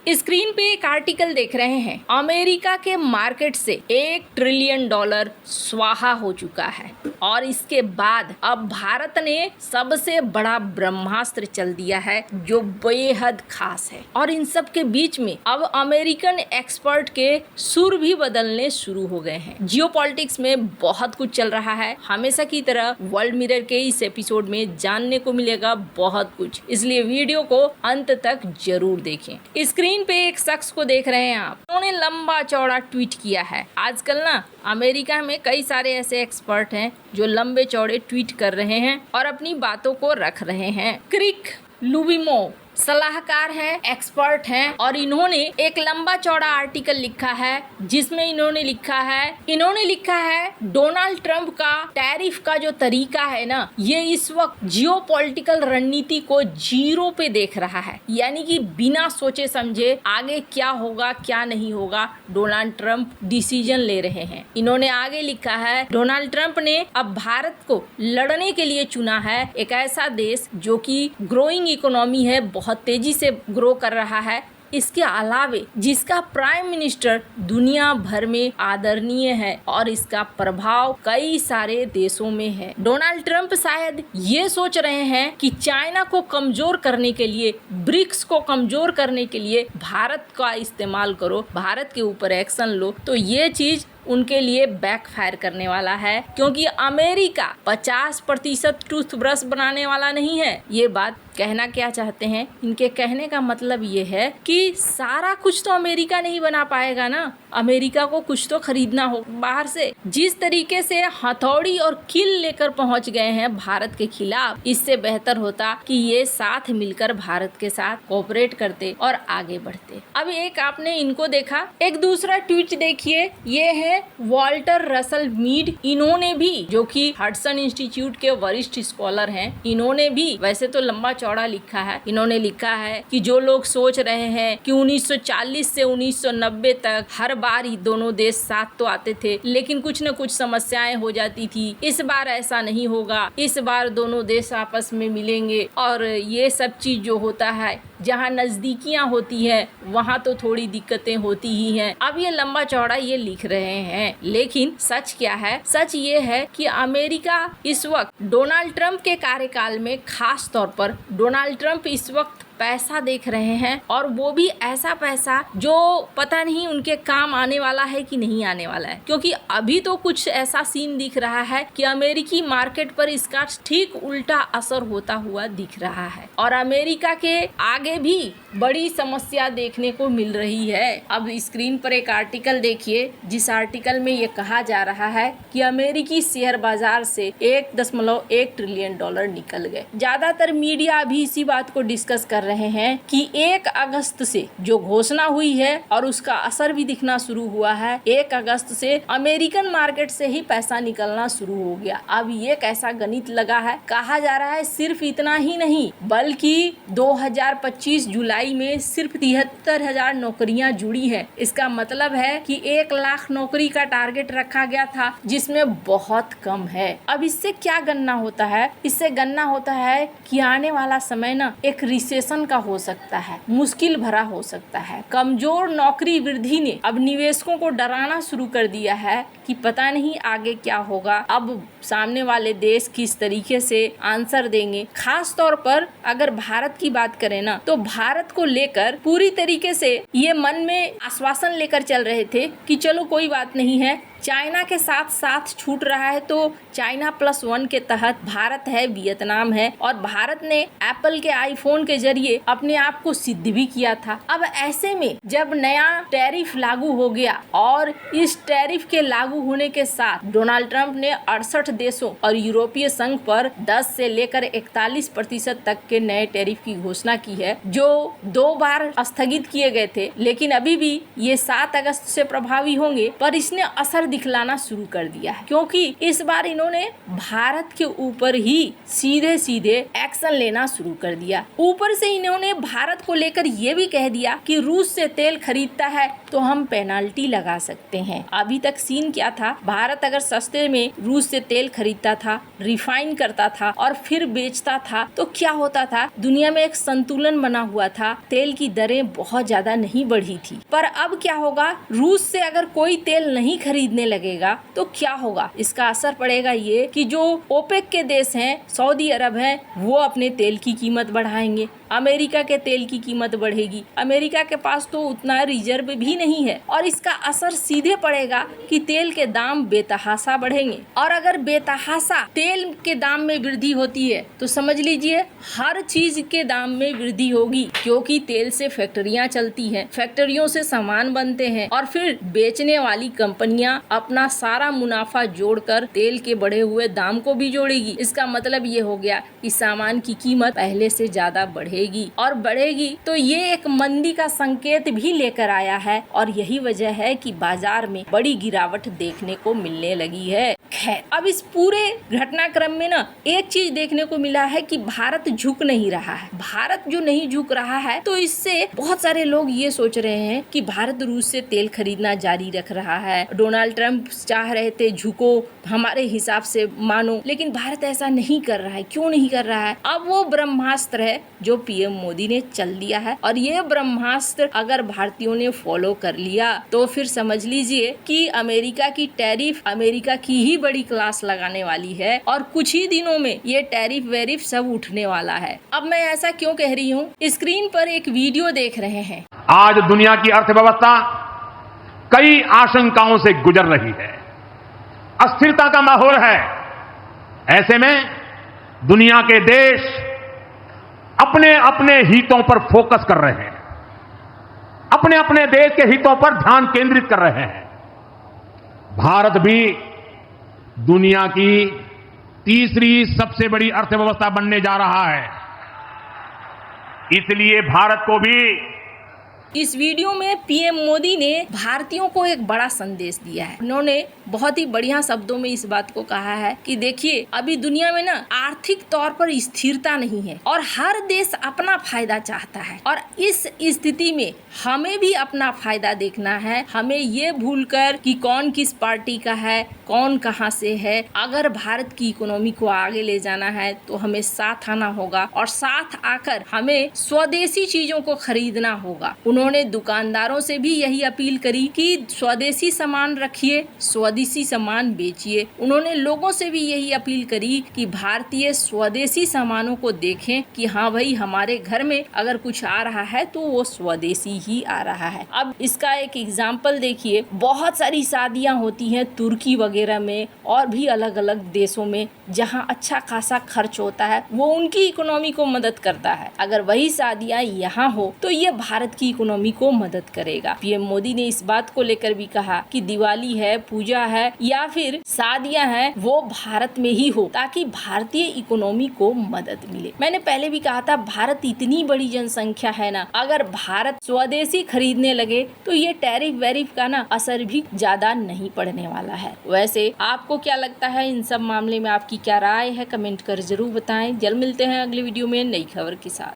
Screen पे एक article देख रहे हैं। अमेरिका के मार्केट से $1 ट्रिलियन स्वाहा हो चुका है और इसके बाद अब भारत ने सबसे बड़ा ब्रह्मास्त्र चल दिया है जो बेहद खास है। और इन सब के बीच में अब अमेरिकन एक्सपर्ट के सुर भी बदलने शुरू हो गए हैं। जियोपॉलिटिक्स में बहुत कुछ चल रहा है। हमेशा की तरह वर्ल्ड मिरर के इस एपिसोड में जानने को मिलेगा बहुत कुछ, इसलिए वीडियो को अंत तक जरूर देखें। स्क्रीन पे एक शख्स को देख रहे हैं आप, उन्होंने लंबा चौड़ा ट्वीट किया है। आजकल ना अमेरिका में कई सारे ऐसे एक्सपर्ट हैं जो लंबे चौड़े ट्वीट कर रहे हैं और अपनी बातों को रख रहे हैं। क्रिक लुबिमो सलाहकार हैं, एक्सपर्ट हैं और इन्होंने एक लंबा चौड़ा आर्टिकल लिखा है जिसमें इन्होंने लिखा है डोनाल्ड ट्रंप का टैरिफ का जो तरीका है ना, ये इस वक्त जियोपॉलिटिकल रणनीति को जीरो पे देख रहा है। यानी कि बिना सोचे समझे आगे क्या होगा क्या नहीं होगा डोनाल्ड ट्रंप डिसीजन ले रहे हैं। इन्होंने आगे लिखा है डोनाल्ड ट्रंप ने अब भारत को लड़ने के लिए चुना है, एक ऐसा देश जो कि ग्रोइंग इकोनॉमी है, बहुत तेजी से ग्रो कर रहा है, इसके अलावे जिसका प्राइम मिनिस्टर दुनिया भर में आदरणीय है और इसका प्रभाव कई सारे देशों में है। डोनाल्ड ट्रंप शायद ये सोच रहे हैं कि चाइना को कमजोर करने के लिए, ब्रिक्स को कमजोर करने के लिए भारत का इस्तेमाल करो, भारत के ऊपर एक्शन लो, तो ये चीज उनके लिए बैकफायर करने वाला है। क्योंकि अमेरिका 50% टूथब्रश बनाने वाला नहीं है। ये बात कहना क्या चाहते हैं, इनके कहने का मतलब ये है कि सारा कुछ तो अमेरिका नहीं बना पाएगा ना, अमेरिका को कुछ तो खरीदना हो बाहर से। जिस तरीके से हथौड़ी और किल लेकर पहुंच गए हैं भारत के खिलाफ, इससे बेहतर होता कि ये साथ मिलकर भारत के साथ कोऑपरेट करते और आगे बढ़ते। अब एक आपने इनको देखा, एक दूसरा ट्वीट देखिए, ये है वॉल्टर रसल मीड। इन्होंने भी, जो कि हडसन इंस्टीट्यूट के वरिष्ठ स्कॉलर हैं, इन्होंने भी वैसे तो लंबा चौड़ा लिखा है। इन्होंने लिखा है कि जो लोग सोच रहे हैं कि 1940 से 1990 तक हर बार ही दोनों देश साथ तो आते थे लेकिन कुछ न कुछ समस्याएं हो जाती थी, इस बार ऐसा नहीं होगा, इस बार दोनों देश आपस में मिलेंगे और ये सब चीज जो होता है, जहाँ नजदीकियां होती है वहाँ तो थोड़ी दिक्कतें होती ही हैं। अब ये लंबा चौड़ा ये लिख रहे हैं, लेकिन सच क्या है? सच ये है कि अमेरिका इस वक्त डोनाल्ड ट्रंप के कार्यकाल में, खास तौर पर डोनाल्ड ट्रंप इस वक्त पैसा देख रहे हैं और वो भी ऐसा पैसा जो पता नहीं उनके काम आने वाला है कि नहीं आने वाला है। क्योंकि अभी तो कुछ ऐसा सीन दिख रहा है कि अमेरिकी मार्केट पर इसका ठीक उल्टा असर होता हुआ दिख रहा है और अमेरिका के आगे भी बड़ी समस्या देखने को मिल रही है। अब स्क्रीन पर एक आर्टिकल देखिए, जिस आर्टिकल में ये कहा जा रहा है कि अमेरिकी शेयर बाजार से $1.1 ट्रिलियन निकल गए। ज्यादातर मीडिया अभी इसी बात को डिस्कस कर रहे हैं कि 1 अगस्त से जो घोषणा हुई है और उसका असर भी दिखना शुरू हुआ है, 1 अगस्त से अमेरिकन मार्केट से ही पैसा निकलना शुरू हो गया। अब ये कैसा गणित लगा है? कहा जा रहा है सिर्फ इतना ही नहीं, बल्कि 2025 जुलाई में सिर्फ 73,000 नौकरियां जुड़ी है। इसका मतलब है कि 1 लाख नौकरी का टारगेट रखा गया था, जिसमें बहुत कम है। अब इससे क्या गणना होता है? इससे गणना होता है कि आने वाला समय ना एक रिसेशन का हो सकता है, मुश्किल भरा हो सकता है। कमजोर नौकरी वृद्धि ने अब निवेशकों को डराना शुरू कर दिया है कि पता नहीं आगे क्या होगा, अब सामने वाले देश किस तरीके से आंसर देंगे। खास तौर पर अगर भारत की बात करें ना, तो भारत को लेकर पूरी तरीके से ये मन में आश्वासन लेकर चल रहे थे कि चलो कोई बात नहीं है, चाइना के साथ साथ छूट रहा है तो चाइना +1 के तहत भारत है, वियतनाम है और भारत ने एप्पल के आईफोन के जरिए अपने आप को सिद्ध भी किया था। अब ऐसे में जब नया टैरिफ लागू हो गया और इस टैरिफ के लागू होने के साथ डोनाल्ड ट्रंप ने 68 देशों और यूरोपीय संघ पर 10 से लेकर 41% तक के नए टैरिफ की घोषणा की है, जो 2 बार स्थगित किए गए थे, लेकिन अभी भी ये 7 अगस्त से प्रभावी होंगे। पर इसने असर दिखलाना शुरू कर दिया है, क्योंकि इस बार इन्होंने भारत के ऊपर ही सीधे सीधे एक्शन लेना शुरू कर दिया। ऊपर से इन्होंने भारत को लेकर ये भी कह दिया कि रूस से तेल खरीदता है तो हम पेनाल्टी लगा सकते हैं। अभी तक सीन क्या था, भारत अगर सस्ते में रूस से तेल खरीदता था, रिफाइन करता था और फिर बेचता था तो क्या होता था, दुनिया में एक संतुलन बना हुआ था, तेल की दरें बहुत ज्यादा नहीं बढ़ी थी। पर अब क्या होगा, रूस से अगर कोई तेल नहीं खरीदने लगेगा तो क्या होगा, इसका असर पड़ेगा ये कि जो ओपेक के देश हैं, सऊदी अरब है, वो अपने तेल की कीमत बढ़ाएंगे, अमेरिका के तेल की कीमत बढ़ेगी। अमेरिका के पास तो उतना रिजर्व भी नहीं है और इसका असर सीधे पड़ेगा कि तेल के दाम बेतहाशा बढ़ेंगे। और अगर बेतहाशा तेल के दाम में वृद्धि होती है तो समझ लीजिए हर चीज के दाम में वृद्धि होगी, क्योंकि तेल से फैक्ट्रियां चलती हैं, फैक्ट्रियों से सामान बनते हैं और फिर बेचने वाली कंपनियां अपना सारा मुनाफा जोड़कर तेल के बढ़े हुए दाम को भी जोड़ेगी। इसका मतलब ये हो गया कि सामान की कीमत पहले से ज्यादा बढ़ेगी और बढ़ेगी, तो ये एक मंदी का संकेत भी लेकर आया है और यही वजह है कि बाजार में बड़ी गिरावट देखने को मिलने लगी है। खैर, अब इस पूरे घटनाक्रम में ना एक चीज देखने को मिला है कि भारत झुक नहीं रहा है। भारत जो नहीं झुक रहा है तो इससे बहुत सारे लोग ये सोच रहे हैं कि भारत रूस से तेल खरीदना जारी रख रहा है। डोनाल्ड ट्रंप चाह रहे थे झुको, हमारे हिसाब से मानो, लेकिन भारत ऐसा नहीं कर रहा है। क्यों नहीं कर रहा है? अब वो ब्रह्मास्त्र है जो पीएम मोदी ने चल दिया है और ये ब्रह्मास्त्र अगर भारतीयों ने फॉलो कर लिया तो फिर समझ लीजिए कि अमेरिका की टैरिफ अमेरिका की ही बड़ी क्लास लगाने वाली है और कुछ ही दिनों में ये टैरिफ वेरिफ सब उठने वाला है। अब मैं ऐसा क्यों कह रही हूँ, स्क्रीन पर एक वीडियो देख रहे हैं। आज दुनिया की अर्थव्यवस्था कई आशंकाओं से गुजर रही है, अस्थिरता का माहौल है। ऐसे में दुनिया के देश अपने अपने हितों पर फोकस कर रहे हैं, अपने अपने देश के हितों पर ध्यान केंद्रित कर रहे हैं। भारत भी दुनिया की तीसरी सबसे बड़ी अर्थव्यवस्था बनने जा रहा है, इसलिए भारत को भी इस वीडियो में पीएम मोदी ने भारतीयों को एक बड़ा संदेश दिया है। उन्होंने बहुत ही बढ़िया शब्दों में इस बात को कहा है कि देखिए अभी दुनिया में ना आर्थिक तौर पर स्थिरता नहीं है और हर देश अपना फायदा चाहता है और इस स्थिति में हमें भी अपना फायदा देखना है। हमें ये भूलकर कि कौन किस पार्टी का है, कौन कहां से है, अगर भारत की इकोनॉमी को आगे ले जाना है तो हमें साथ आना होगा और साथ आकर हमें स्वदेशी चीजों को खरीदना होगा। उन्होंने दुकानदारों से भी यही अपील करी कि स्वदेशी सामान रखिए, स्वदेशी सामान बेचिए। उन्होंने लोगों से भी यही अपील करी कि भारतीय स्वदेशी सामानों को देखें कि हाँ भाई हमारे घर में अगर कुछ आ रहा है तो वो स्वदेशी ही आ रहा है। अब इसका एक एग्जाम्पल देखिए, बहुत सारी शादियां होती हैं तुर्की वगैरह में और भी अलग अलग देशों में जहां अच्छा खासा खर्च होता है, वो उनकी इकोनॉमी को मदद करता है। अगर वही शादियां यहाँ हो तो ये भारत की इकोनॉमी को मदद करेगा। पीएम मोदी ने इस बात को लेकर भी कहा कि दिवाली है, पूजा है या फिर शादियां हैं, वो भारत में ही हो ताकि भारतीय इकोनॉमी को मदद मिले। मैंने पहले भी कहा था भारत इतनी बड़ी जनसंख्या है ना, अगर भारत स्वदेशी खरीदने लगे तो ये टैरिफ वेरिफ का ना असर भी ज्यादा नहीं पड़ने वाला है। वैसे आपको क्या लगता है इन सब मामले में, आपकी क्या राय है, कमेंट कर जरूर बताएं। जल्द मिलते हैं अगली वीडियो में नई खबर के साथ।